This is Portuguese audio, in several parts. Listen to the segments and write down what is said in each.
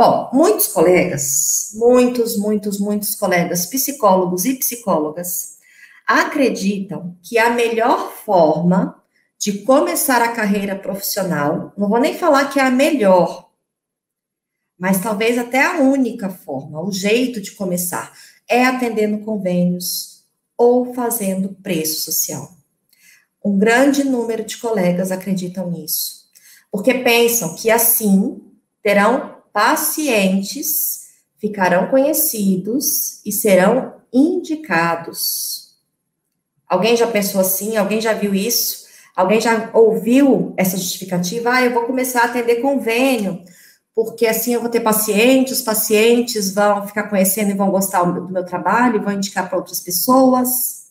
Bom, muitos colegas, muitos colegas, psicólogos e psicólogas, acreditam que a melhor forma de começar a carreira profissional, não vou nem falar que é a melhor, mas talvez até a única forma, o jeito de começar, é atendendo convênios ou fazendo preço social. Um grande número de colegas acreditam nisso, porque pensam que assim terão pacientes, ficarão conhecidos e serão indicados. Alguém já pensou assim? Alguém já viu isso? Alguém já ouviu essa justificativa? Ah, eu vou começar a atender convênio, porque assim eu vou ter pacientes, os pacientes vão ficar conhecendo e vão gostar do meu trabalho, e vão indicar para outras pessoas.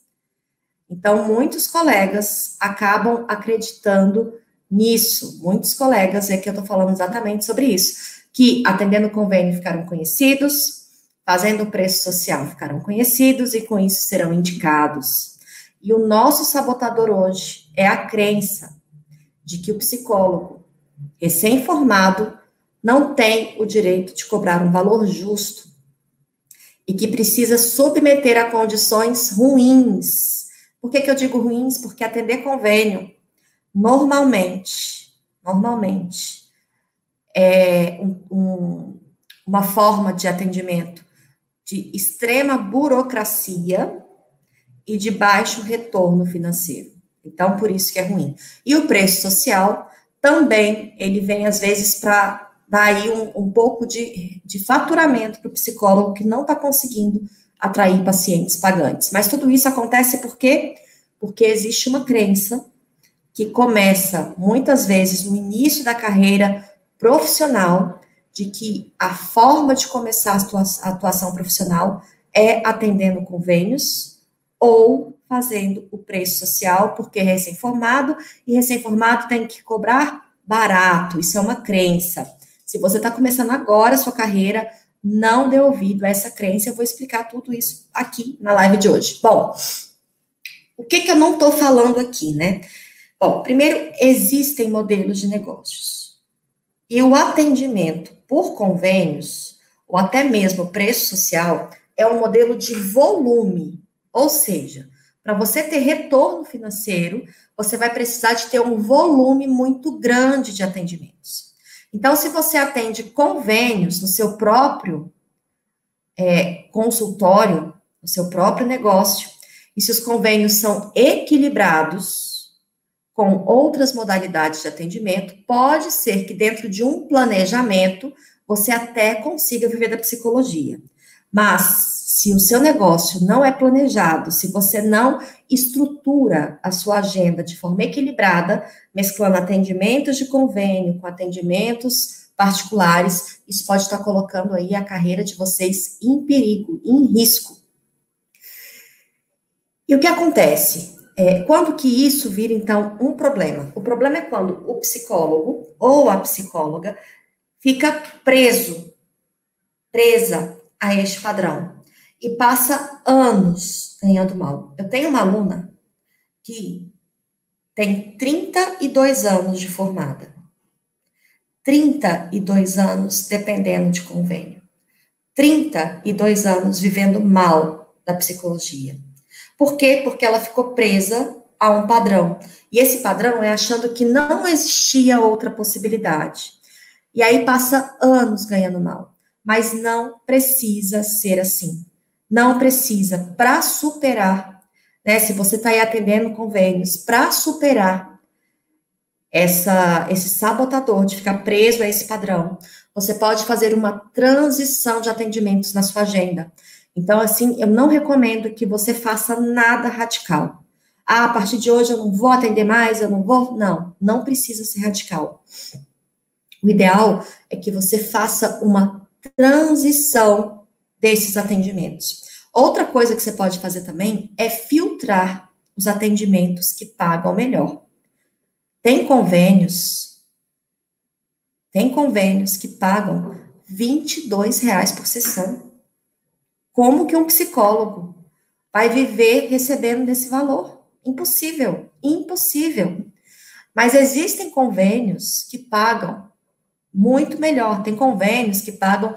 Então, muitos colegas acabam acreditando nisso. Muitos colegas, é que eu estou falando exatamente sobre isso, que atendendo convênio ficaram conhecidos, fazendo preço social ficaram conhecidos e com isso serão indicados. E o nosso sabotador hoje é a crença de que o psicólogo recém-formado não tem o direito de cobrar um valor justo e que precisa submeter a condições ruins. Por que eu digo ruins? Porque atender convênio, normalmente, é uma forma de atendimento de extrema burocracia e de baixo retorno financeiro. Então, por isso que é ruim. E o preço social também, ele vem às vezes para dar aí um pouco de faturamento para o psicólogo que não está conseguindo atrair pacientes pagantes. Mas tudo isso acontece por quê? Porque existe uma crença que começa, muitas vezes, no início da carreira profissional, de que a forma de começar a atuação profissional é atendendo convênios ou fazendo o preço social, porque é recém-formado, e recém-formado tem que cobrar barato. Isso é uma crença. Se você está começando agora a sua carreira, não dê ouvido a essa crença. Eu vou explicar tudo isso aqui na live de hoje. Bom, o que eu não estou falando aqui, né? Bom, primeiro, existem modelos de negócios. E o atendimento por convênios, ou até mesmo preço social, é um modelo de volume. Ou seja, para você ter retorno financeiro, você vai precisar de ter um volume muito grande de atendimentos. Então, se você atende convênios no seu próprio consultório, no seu próprio negócio, e se os convênios são equilibrados com outras modalidades de atendimento, pode ser que dentro de um planejamento você até consiga viver da psicologia. Mas, se o seu negócio não é planejado, se você não estrutura a sua agenda de forma equilibrada, mesclando atendimentos de convênio com atendimentos particulares, isso pode estar colocando aí a carreira de vocês em perigo, em risco. E o que acontece? Quando que isso vira, então, um problema? O problema é quando o psicólogo ou a psicóloga fica presa a este padrão e passa anos ganhando mal. Eu tenho uma aluna que tem 32 anos de formada, 32 anos dependendo de convênio, 32 anos vivendo mal da psicologia. Por quê? Porque ela ficou presa a um padrão. E esse padrão é achando que não existia outra possibilidade. E aí passa anos ganhando mal. Mas não precisa ser assim. Não precisa. Para superar, né? Se você está aí atendendo convênios, para superar esse sabotador de ficar preso a esse padrão, você pode fazer uma transição de atendimentos na sua agenda. Então, assim, eu não recomendo que você faça nada radical. Ah, a partir de hoje eu não vou atender mais, eu não vou... Não, não precisa ser radical. O ideal é que você faça uma transição desses atendimentos. Outra coisa que você pode fazer também é filtrar os atendimentos que pagam melhor. Tem convênios que pagam R$22 por sessão. Como que um psicólogo vai viver recebendo desse valor? Impossível, impossível. Mas existem convênios que pagam muito melhor. Tem convênios que pagam,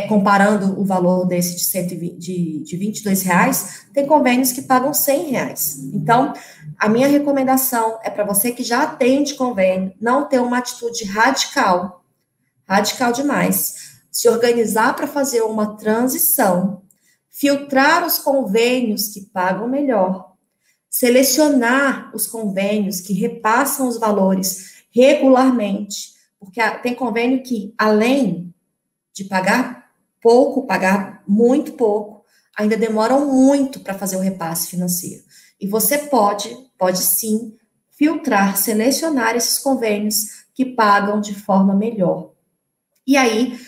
comparando o valor desse de, 120, de R$ 22, tem convênios que pagam R$ 100. Então, a minha recomendação é para você que já atende convênio, não ter uma atitude radical, radical demais, se organizar para fazer uma transição, filtrar os convênios que pagam melhor, selecionar os convênios que repassam os valores regularmente, porque tem convênio que, além de pagar pouco, pagar muito pouco, ainda demoram muito para fazer o repasse financeiro. E você pode sim, filtrar, selecionar esses convênios que pagam de forma melhor. E aí,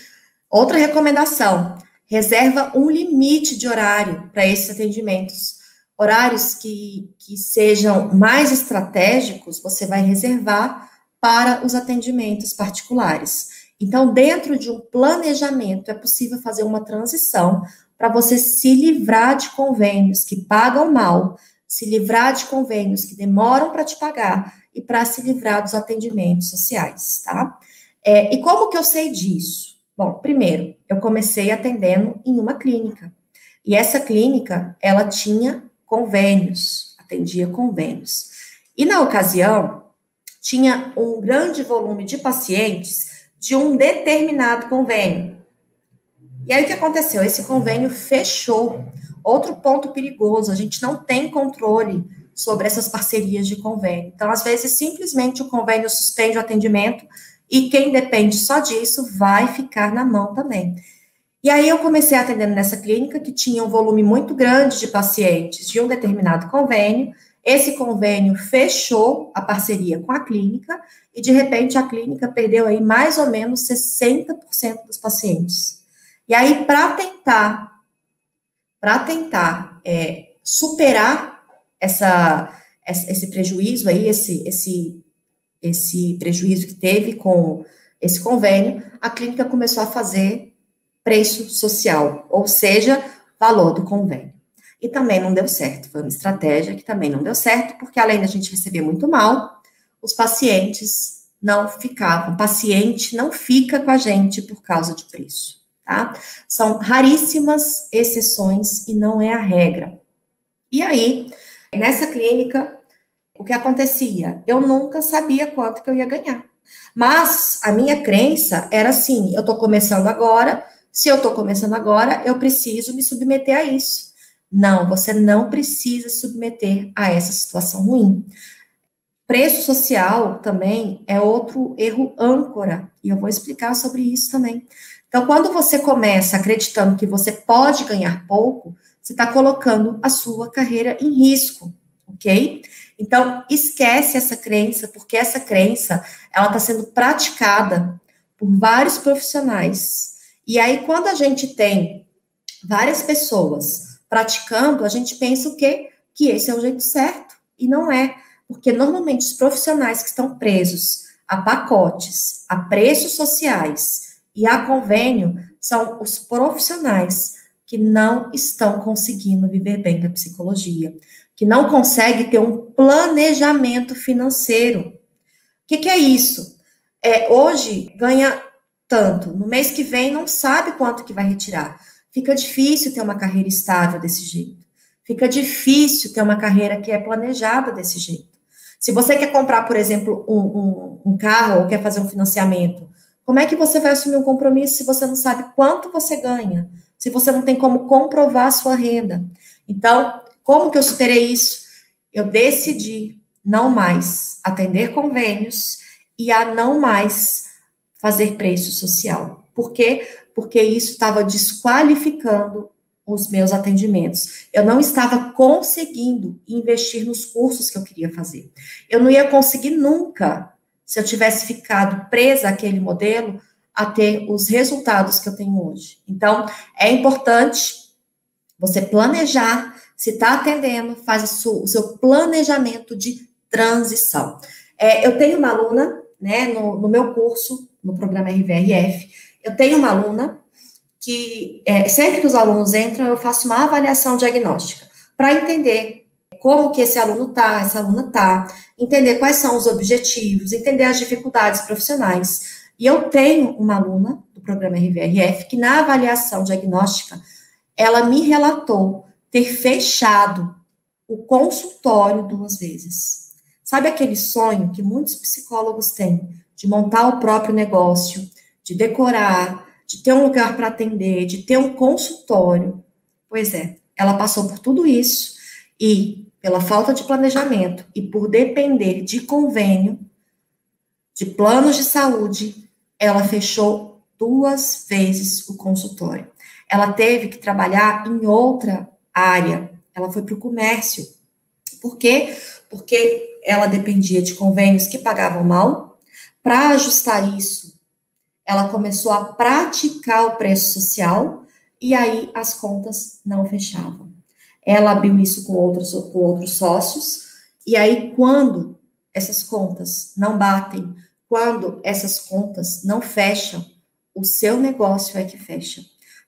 outra recomendação, reserva um limite de horário para esses atendimentos. Horários que sejam mais estratégicos, você vai reservar para os atendimentos particulares. Então, dentro de um planejamento, é possível fazer uma transição para você se livrar de convênios que pagam mal, se livrar de convênios que demoram para te pagar e para se livrar dos atendimentos sociais, tá? E como que eu sei disso? Bom, primeiro, eu comecei atendendo em uma clínica. E essa clínica, ela tinha convênios, atendia convênios. E na ocasião, tinha um grande volume de pacientes de um determinado convênio. E aí o que aconteceu? Esse convênio fechou. Outro ponto perigoso, a gente não tem controle sobre essas parcerias de convênio. Então, às vezes, simplesmente o convênio suspende o atendimento e quem depende só disso vai ficar na mão também. E aí eu comecei atendendo nessa clínica que tinha um volume muito grande de pacientes de um determinado convênio. Esse convênio fechou a parceria com a clínica e, de repente, a clínica perdeu aí mais ou menos 60% dos pacientes. E aí, para tentar superar esse prejuízo aí, esse prejuízo que teve com esse convênio, a clínica começou a fazer preço social, ou seja, valor do convênio. E também não deu certo, foi uma estratégia que também não deu certo, porque além da gente receber muito mal, os pacientes não ficavam, o paciente não fica com a gente por causa de preço, tá? São raríssimas exceções e não é a regra. E aí, nessa clínica, o que acontecia? Eu nunca sabia quanto que eu ia ganhar. Mas a minha crença era assim, eu tô começando agora, se eu tô começando agora, eu preciso me submeter a isso. Não, você não precisa se submeter a essa situação ruim. Preço social também é outro erro âncora, e eu vou explicar sobre isso também. Então, quando você começa acreditando que você pode ganhar pouco, você está colocando a sua carreira em risco, ok? Então, esquece essa crença, porque essa crença, ela está sendo praticada por vários profissionais. E aí, quando a gente tem várias pessoas praticando, a gente pensa o quê? Que esse é o jeito certo, e não é. Porque, normalmente, os profissionais que estão presos a pacotes, a preços sociais e a convênio, são os profissionais que não estão conseguindo viver bem da psicologia, que não conseguem ter um planejamento financeiro. O que é isso? Hoje ganha tanto, no mês que vem não sabe quanto que vai retirar. Fica difícil ter uma carreira estável desse jeito. Fica difícil ter uma carreira que é planejada desse jeito. Se você quer comprar, por exemplo, um carro ou quer fazer um financiamento, como é que você vai assumir um compromisso se você não sabe quanto você ganha? Se você não tem como comprovar a sua renda? Então, como que eu superei isso? Eu decidi não mais atender convênios e a não mais fazer preço social. Por quê? Porque isso estava desqualificando os meus atendimentos. Eu não estava conseguindo investir nos cursos que eu queria fazer. Eu não ia conseguir nunca, se eu tivesse ficado presa àquele modelo, a ter os resultados que eu tenho hoje. Então, é importante você planejar, se está atendendo, faz o seu planejamento de transição. Eu tenho uma aluna, né, no meu curso, no programa RVRF, eu tenho uma aluna que sempre que os alunos entram, eu faço uma avaliação diagnóstica para entender como que esse aluno essa aluna entender quais são os objetivos, entender as dificuldades profissionais. E eu tenho uma aluna do programa RVRF que, na avaliação diagnóstica, ela me relatou ter fechado o consultório 2 vezes. Sabe aquele sonho que muitos psicólogos têm de montar o próprio negócio, de decorar, de ter um lugar para atender, de ter um consultório? Pois é, ela passou por tudo isso e, pela falta de planejamento e por depender de convênio, de planos de saúde, ela fechou 2 vezes o consultório. Ela teve que trabalhar em outra área. Ela foi para o comércio. Por quê? Porque ela dependia de convênios que pagavam mal. Para ajustar isso, ela começou a praticar o preço social e aí as contas não fechavam. Ela abriu isso com outros sócios e aí quando essas contas não batem, quando essas contas não fecham, o seu negócio é que fecha.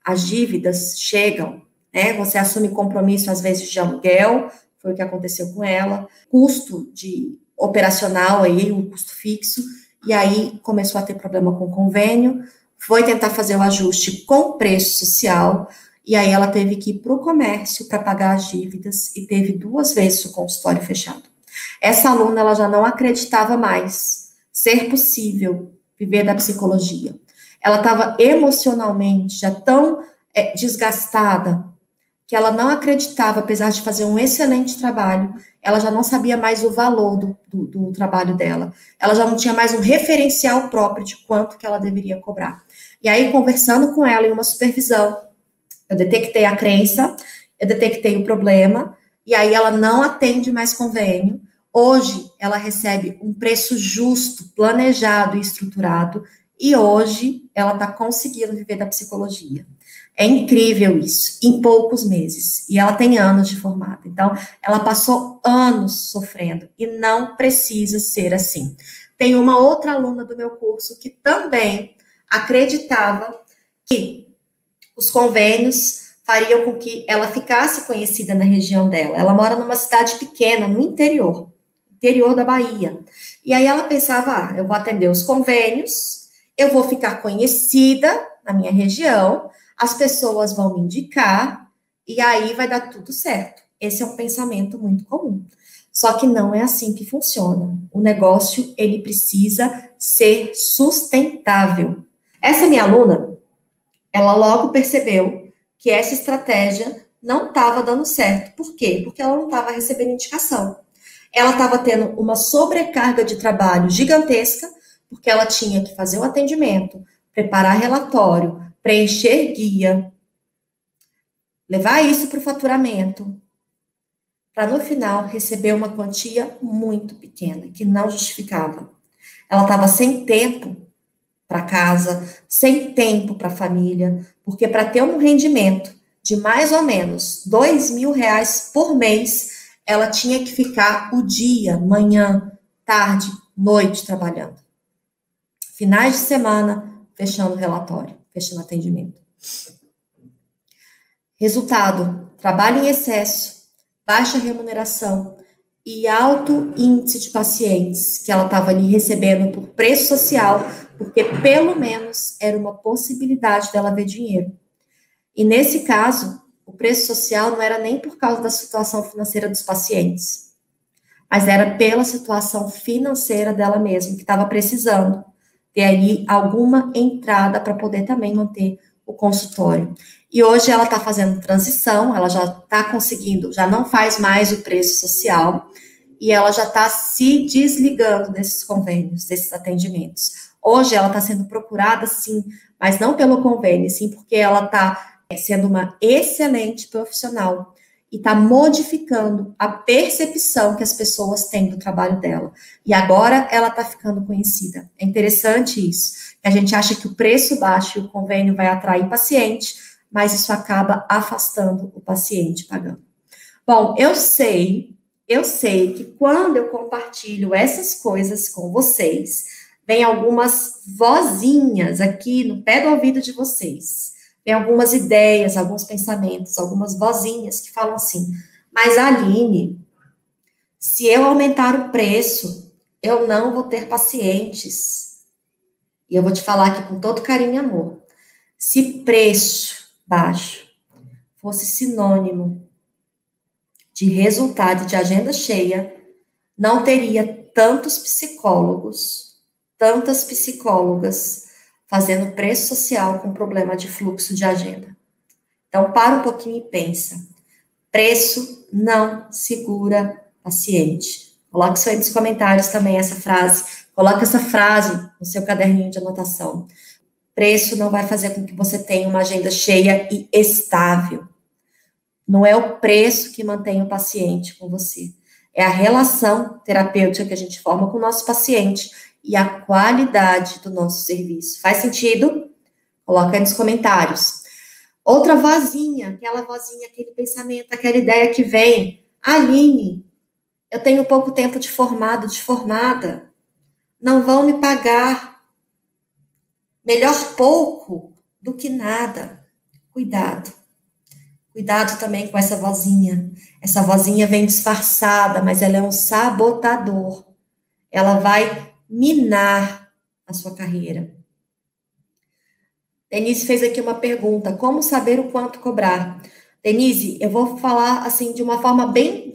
As dívidas chegam, né? Você assume compromisso, às vezes, de aluguel, foi o que aconteceu com ela, custo de operacional aí, um custo fixo, e aí começou a ter problema com o convênio, foi tentar fazer o ajuste com preço social, e aí ela teve que ir para o comércio para pagar as dívidas, e teve 2 vezes o consultório fechado. Essa aluna, ela já não acreditava mais ser possível viver da psicologia. Ela estava emocionalmente já tão desgastada que ela não acreditava, apesar de fazer um excelente trabalho, ela já não sabia mais o valor do trabalho dela. Ela já não tinha mais um referencial próprio de quanto que ela deveria cobrar. E aí, conversando com ela em uma supervisão, eu detectei a crença, eu detectei o problema, e aí ela não atende mais convênio. Hoje, ela recebe um preço justo, planejado e estruturado, e hoje ela está conseguindo viver da psicologia. É incrível isso, em poucos meses. E ela tem anos de formada. Então, ela passou anos sofrendo e não precisa ser assim. Tem uma outra aluna do meu curso que também acreditava que os convênios fariam com que ela ficasse conhecida na região dela. Ela mora numa cidade pequena, no interior da Bahia. E aí ela pensava, eu vou atender os convênios, eu vou ficar conhecida na minha região, as pessoas vão me indicar, e aí vai dar tudo certo. Esse é um pensamento muito comum. Só que não é assim que funciona. O negócio, ele precisa ser sustentável. Essa minha aluna, ela logo percebeu que essa estratégia não estava dando certo. Por quê? Porque ela não estava recebendo indicação. Ela estava tendo uma sobrecarga de trabalho gigantesca, porque ela tinha que fazer o atendimento, preparar relatório, preencher guia, levar isso para o faturamento, para no final receber uma quantia muito pequena, que não justificava. Ela estava sem tempo para casa, sem tempo para a família, porque para ter um rendimento de mais ou menos R$ 2.000 por mês, ela tinha que ficar o dia, manhã, tarde, noite trabalhando. Finais de semana, fechando relatório, fechando atendimento. Resultado, trabalho em excesso, baixa remuneração e alto índice de pacientes que ela estava ali recebendo por preço social, porque pelo menos era uma possibilidade dela ver dinheiro. E nesse caso, o preço social não era nem por causa da situação financeira dos pacientes, mas era pela situação financeira dela mesma, que estava precisando ter ali alguma entrada para poder também manter o consultório. E hoje ela está fazendo transição, ela já está conseguindo, já não faz mais o preço social, e ela já está se desligando desses convênios, desses atendimentos. Hoje ela está sendo procurada, sim, mas não pelo convênio, sim porque ela está sendo uma excelente profissional e está modificando a percepção que as pessoas têm do trabalho dela. E agora ela está ficando conhecida. É interessante isso. A gente acha que o preço baixo e o convênio vai atrair paciente, mas isso acaba afastando o paciente pagando. Bom, eu sei que quando eu compartilho essas coisas com vocês, vem algumas vozinhas aqui no pé do ouvido de vocês. Tem algumas ideias, alguns pensamentos, algumas vozinhas que falam assim, mas Aline, se eu aumentar o preço, eu não vou ter pacientes. E eu vou te falar aqui com todo carinho e amor. Se preço baixo fosse sinônimo de resultado de agenda cheia, não teria tantos psicólogos, tantas psicólogas fazendo preço social com problema de fluxo de agenda. Então, para um pouquinho e pensa. Preço não segura paciente. Coloque isso aí nos comentários também, essa frase. Coloque essa frase no seu caderninho de anotação. Preço não vai fazer com que você tenha uma agenda cheia e estável. Não é o preço que mantém o paciente com você. É a relação terapêutica que a gente forma com o nosso paciente e a qualidade do nosso serviço. Faz sentido? Coloca aí nos comentários. Outra vozinha, aquela vozinha, aquele pensamento, aquela ideia que vem. Aline, eu tenho pouco tempo de formado, de formada. Não vão me pagar. Melhor pouco do que nada. Cuidado. Cuidado também com essa vozinha. Essa vozinha vem disfarçada, mas ela é um sabotador. Ela vai minar a sua carreira. Denise fez aqui uma pergunta: como saber o quanto cobrar? Denise, eu vou falar assim de uma forma bem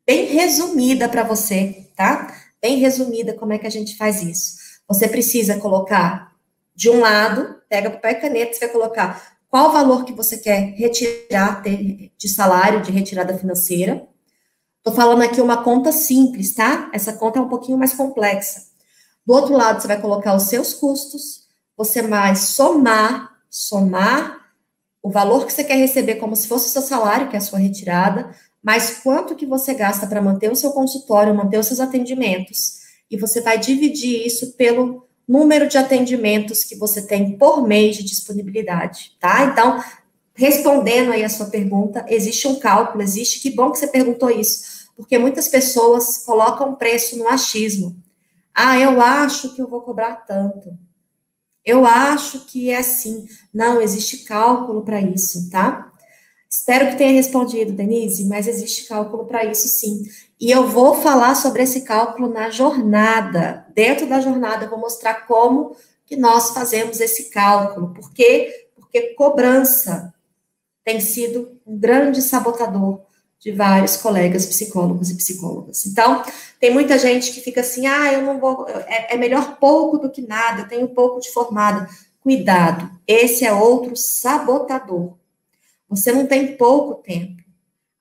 resumida para você, tá? Bem resumida como é que a gente faz isso. Você precisa colocar de um lado, pega papel e caneta, você vai colocar qual o valor que você quer retirar de salário, de retirada financeira. Estou falando aqui uma conta simples, tá? Essa conta é um pouquinho mais complexa. Do outro lado, você vai colocar os seus custos, você vai somar o valor que você quer receber como se fosse o seu salário, que é a sua retirada, mas quanto que você gasta para manter o seu consultório, manter os seus atendimentos. E você vai dividir isso pelo número de atendimentos que você tem por mês de disponibilidade, tá? Então, respondendo aí a sua pergunta, existe um cálculo, existe, que bom que você perguntou isso, porque muitas pessoas colocam preço no achismo. Ah, eu acho que eu vou cobrar tanto. Eu acho que é assim. Não, existe cálculo para isso, tá? Espero que tenha respondido, Denise, mas existe cálculo para isso, sim. E eu vou falar sobre esse cálculo na jornada. Dentro da jornada, eu vou mostrar como que nós fazemos esse cálculo. Por quê? Porque cobrança tem sido um grande sabotador de vários colegas psicólogos e psicólogas. Então, tem muita gente que fica assim, eu não vou, é melhor pouco do que nada, eu tenho pouco de formada. Cuidado, esse é outro sabotador. Você não tem pouco tempo.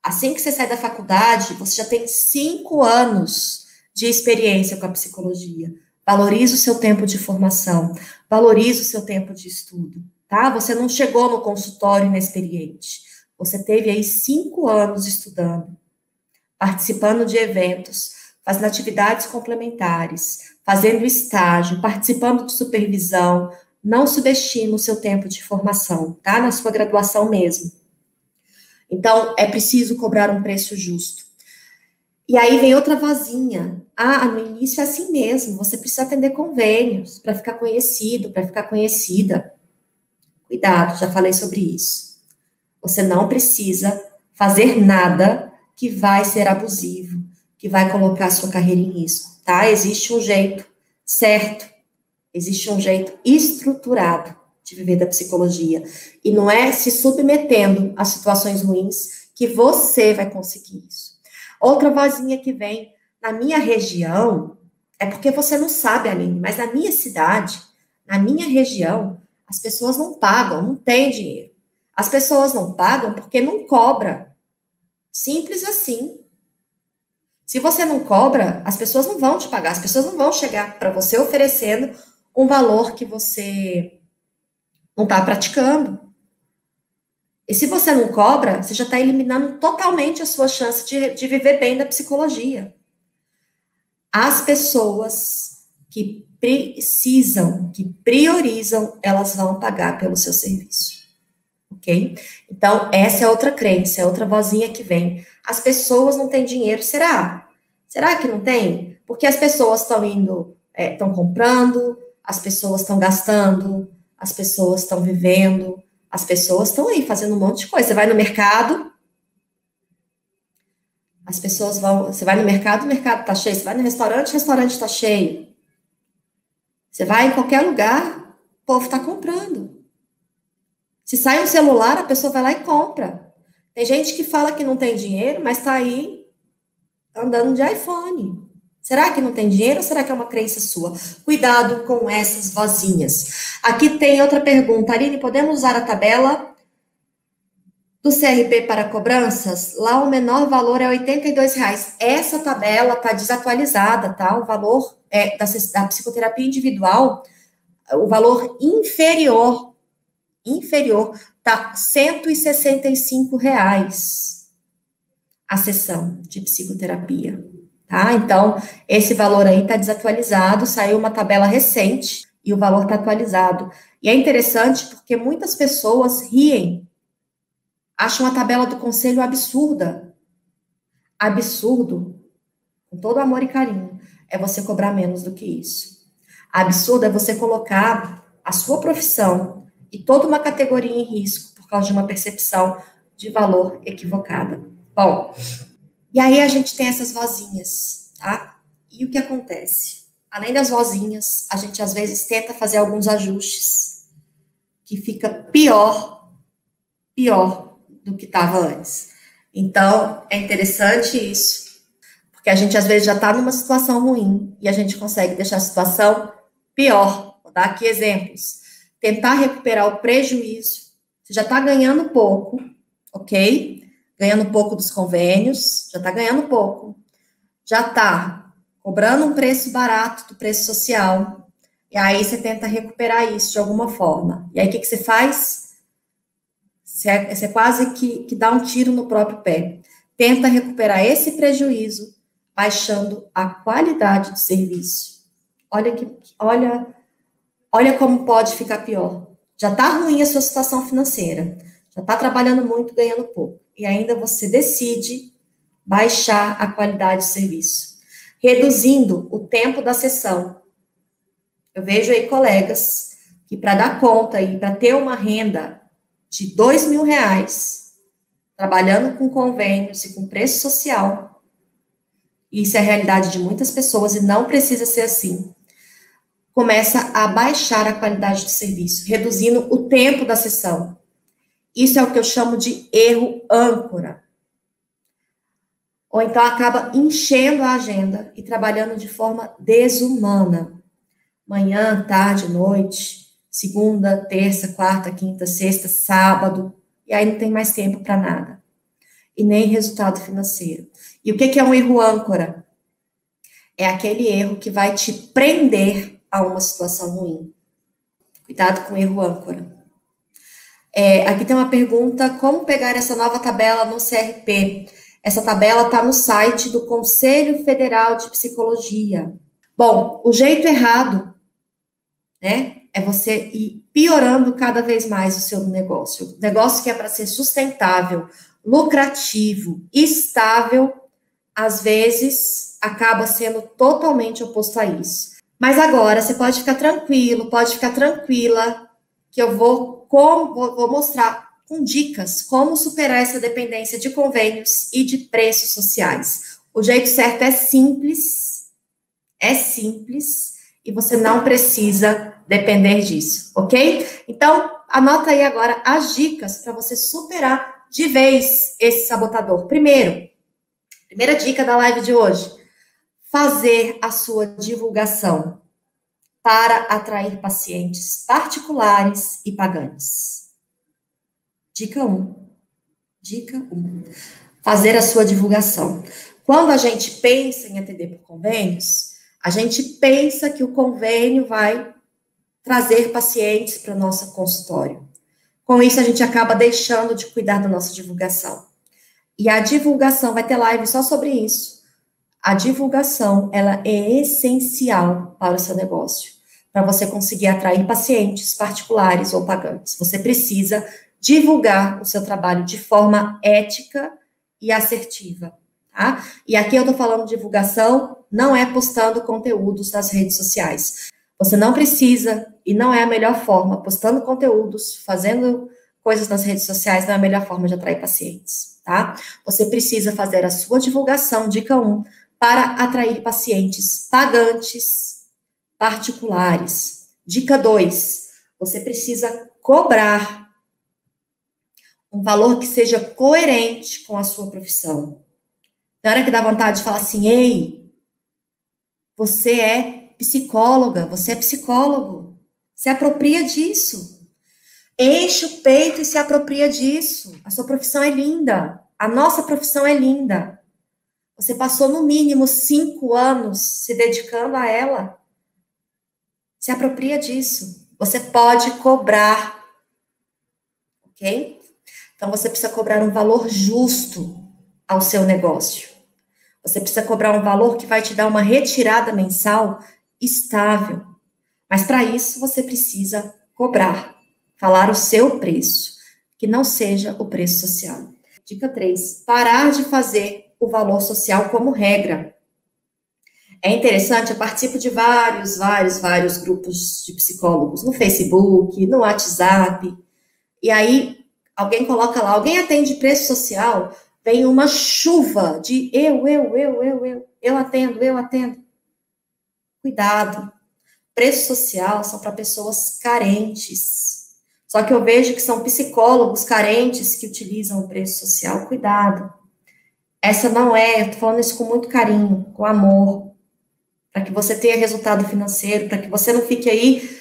Assim que você sai da faculdade, você já tem 5 anos de experiência com a psicologia. Valorize o seu tempo de formação, valorize o seu tempo de estudo, tá? Você não chegou no consultório inexperiente. Você teve aí 5 anos estudando, participando de eventos, fazendo atividades complementares, fazendo estágio, participando de supervisão. Não subestime o seu tempo de formação, tá? Na sua graduação mesmo. Então, é preciso cobrar um preço justo. E aí vem outra vozinha. No início é assim mesmo, você precisa atender convênios para ficar conhecido, para ficar conhecida. Cuidado, já falei sobre isso. Você não precisa fazer nada que vai ser abusivo, que vai colocar a sua carreira em risco, tá? Existe um jeito certo, existe um jeito estruturado de viver da psicologia. E não é se submetendo a situações ruins que você vai conseguir isso. Outra vozinha que vem na minha região, é porque você não sabe, Aline, mas na minha cidade, na minha região, as pessoas não pagam, não tem dinheiro. As pessoas não pagam porque não cobra. Simples assim. Se você não cobra, as pessoas não vão te pagar, as pessoas não vão chegar para você oferecendo um valor que você não está praticando. E se você não cobra, você já está eliminando totalmente a sua chance de viver bem da psicologia. As pessoas que precisam, que priorizam, elas vão pagar pelo seu serviço. Ok? Então, essa é outra crença, é outra vozinha que vem. As pessoas não têm dinheiro, será? Será que não tem? Porque as pessoas estão indo, estão comprando, as pessoas estão gastando, as pessoas estão vivendo, as pessoas estão aí fazendo um monte de coisa. Você vai no mercado, as pessoas vão. Você vai no mercado, o mercado está cheio. Você vai no restaurante, o restaurante está cheio. Você vai em qualquer lugar, o povo está comprando. Se sai um celular, a pessoa vai lá e compra. Tem gente que fala que não tem dinheiro, mas está aí andando de iPhone. Será que não tem dinheiro ou será que é uma crença sua? Cuidado com essas vozinhas. Aqui tem outra pergunta. Aline, podemos usar a tabela do CRP para cobranças? Lá o menor valor é R$ 82,00. Essa tabela está desatualizada, tá? O valor da psicoterapia individual, o valor inferior, tá R$ 165,00 a sessão de psicoterapia. Tá? Então, esse valor aí está desatualizado, saiu uma tabela recente e o valor está atualizado. E é interessante porque muitas pessoas riem, acham a tabela do conselho absurda. Absurdo, com todo amor e carinho, é você cobrar menos do que isso. Absurdo é você colocar a sua profissão e toda uma categoria em risco por causa de uma percepção de valor equivocada. Bom, e aí a gente tem essas vozinhas, tá? E o que acontece? Além das vozinhas, a gente às vezes tenta fazer alguns ajustes que fica pior do que estava antes. Então, é interessante isso, porque a gente às vezes já está numa situação ruim e a gente consegue deixar a situação pior. Vou dar aqui exemplos. Tentar recuperar o prejuízo. Você já está ganhando pouco, ok? Ganhando pouco dos convênios, já está ganhando pouco, já está cobrando um preço barato do preço social, e aí você tenta recuperar isso de alguma forma. E aí o que você faz? Você quase que dá um tiro no próprio pé. Tenta recuperar esse prejuízo, baixando a qualidade do serviço. Olha como pode ficar pior. Já está ruim a sua situação financeira, já está trabalhando muito, ganhando pouco. E ainda você decide baixar a qualidade do serviço, reduzindo o tempo da sessão. Eu vejo aí colegas que para dar conta e para ter uma renda de R$ 2.000, trabalhando com convênios e com preço social, isso é a realidade de muitas pessoas e não precisa ser assim, começa a baixar a qualidade do serviço, reduzindo o tempo da sessão. Isso é o que eu chamo de erro âncora. Ou então acaba enchendo a agenda e trabalhando de forma desumana. Manhã, tarde, noite, segunda, terça, quarta, quinta, sexta, sábado. E aí não tem mais tempo para nada. E nem resultado financeiro. E o que é um erro âncora? É aquele erro que vai te prender a uma situação ruim. Cuidado com o erro âncora. Aqui tem uma pergunta, como pegar essa nova tabela no CRP? Essa tabela está no site do Conselho Federal de Psicologia. Bom, o jeito errado, né, é você ir piorando cada vez mais o seu negócio. O negócio que é para ser sustentável, lucrativo, estável, às vezes acaba sendo totalmente oposto a isso. Mas agora você pode ficar tranquilo, pode ficar tranquila, que eu vou mostrar com dicas como superar essa dependência de convênios e de preços sociais. O jeito certo é simples, e você não precisa depender disso, ok? Então, anota aí agora as dicas para você superar de vez esse sabotador. Primeira dica da live de hoje, fazer a sua divulgação para atrair pacientes particulares e pagantes. Dica 1. Fazer a sua divulgação. Quando a gente pensa em atender por convênios, a gente pensa que o convênio vai trazer pacientes para o nosso consultório. Com isso, a gente acaba deixando de cuidar da nossa divulgação. E a divulgação, vai ter live só sobre isso. A divulgação, ela é essencial para o seu negócio, para você conseguir atrair pacientes particulares ou pagantes. Você precisa divulgar o seu trabalho de forma ética e assertiva, tá? E aqui eu tô falando de divulgação, não é postando conteúdos nas redes sociais. Você não precisa, e não é a melhor forma, postando conteúdos, fazendo coisas nas redes sociais, não é a melhor forma de atrair pacientes, tá? Você precisa fazer a sua divulgação, dica 1, para atrair pacientes pagantes particulares. Dica 2, você precisa cobrar um valor que seja coerente com a sua profissão. Na hora que dá vontade de falar assim, ei, você é psicóloga, você é psicólogo, se apropria disso. Enche o peito e se apropria disso. A sua profissão é linda, a nossa profissão é linda. Você passou no mínimo 5 anos se dedicando a ela. Se apropria disso. Você pode cobrar, ok? Então, você precisa cobrar um valor justo ao seu negócio. Você precisa cobrar um valor que vai te dar uma retirada mensal estável. Mas, para isso, você precisa cobrar, falar o seu preço, que não seja o preço social. Dica 3, parar de fazer o valor social como regra. É interessante, eu participo de vários grupos de psicólogos, no Facebook, no WhatsApp, e aí alguém coloca lá, alguém atende preço social, vem uma chuva de eu atendo. Cuidado, preço social são para pessoas carentes. Só que eu vejo que são psicólogos carentes que utilizam o preço social. Cuidado. Essa não é, eu tô falando isso com muito carinho, com amor, para que você tenha resultado financeiro, para que você não fique aí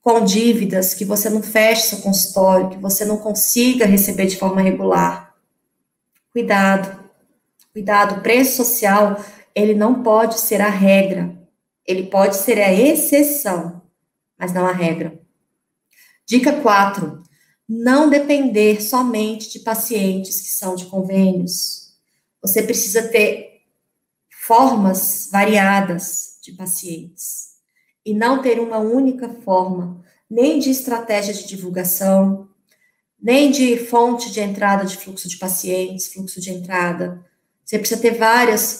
com dívidas, que você não feche seu consultório, que você não consiga receber de forma regular. Cuidado, cuidado, o preço social, ele não pode ser a regra, ele pode ser a exceção, mas não a regra. Dica 4, não depender somente de pacientes que são de convênios. Você precisa ter formas variadas de pacientes e não ter uma única forma, nem de estratégia de divulgação, nem de fonte de entrada de fluxo de pacientes, fluxo de entrada. Você precisa ter vários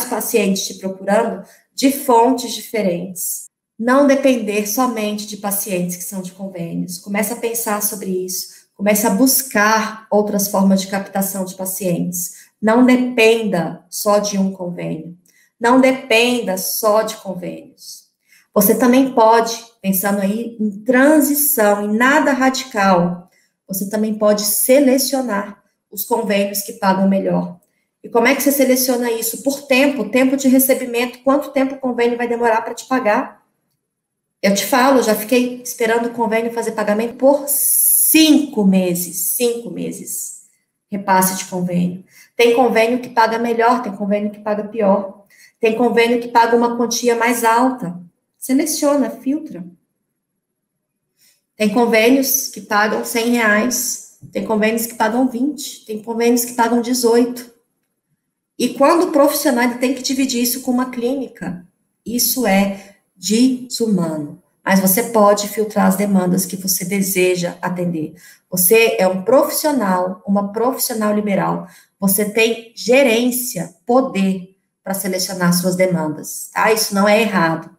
pacientes te procurando de fontes diferentes. Não depender somente de pacientes que são de convênios. Começa a pensar sobre isso. Começa a buscar outras formas de captação de pacientes. Não dependa só de um convênio. Não dependa só de convênios. Você também pode, pensando aí em transição, em nada radical, você também pode selecionar os convênios que pagam melhor. E como é que você seleciona isso? Por tempo de recebimento, quanto tempo o convênio vai demorar para te pagar? Eu te falo, já fiquei esperando o convênio fazer pagamento por 5 meses, 5 meses, repasse de convênio. Tem convênio que paga melhor, tem convênio que paga pior, tem convênio que paga uma quantia mais alta. Seleciona, filtra. Tem convênios que pagam R$100, tem convênios que pagam 20, tem convênios que pagam 18. E quando o profissional tem que dividir isso com uma clínica, isso é desumano. Mas você pode filtrar as demandas que você deseja atender. Você é um profissional, uma profissional liberal. Você tem gerência, poder para selecionar suas demandas, tá? Isso não é errado.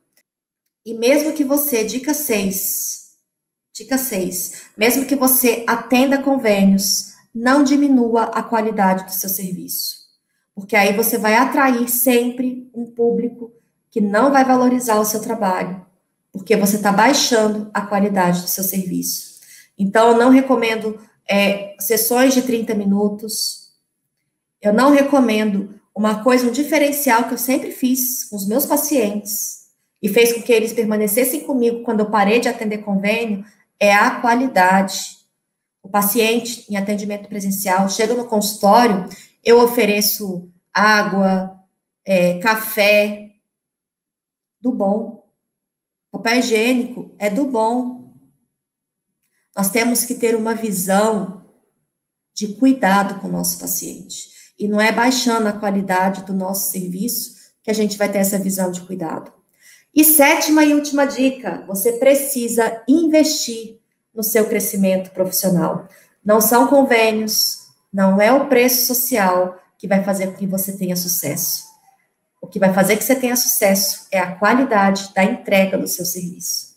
E mesmo que você, dica 6, mesmo que você atenda convênios, não diminua a qualidade do seu serviço. Porque aí você vai atrair sempre um público que não vai valorizar o seu trabalho, porque você está baixando a qualidade do seu serviço. Então, eu não recomendo sessões de 30 minutos, eu não recomendo um diferencial que eu sempre fiz com os meus pacientes, e fez com que eles permanecessem comigo quando eu parei de atender convênio, é a qualidade. O paciente em atendimento presencial chega no consultório, eu ofereço água, café, do bom. Papel higiênico é do bom. Nós temos que ter uma visão de cuidado com o nosso paciente. E não é baixando a qualidade do nosso serviço que a gente vai ter essa visão de cuidado. E 7ª e última dica, você precisa investir no seu crescimento profissional. Não são convênios, não é o preço social que vai fazer com que você tenha sucesso. O que vai fazer que você tenha sucesso é a qualidade da entrega do seu serviço.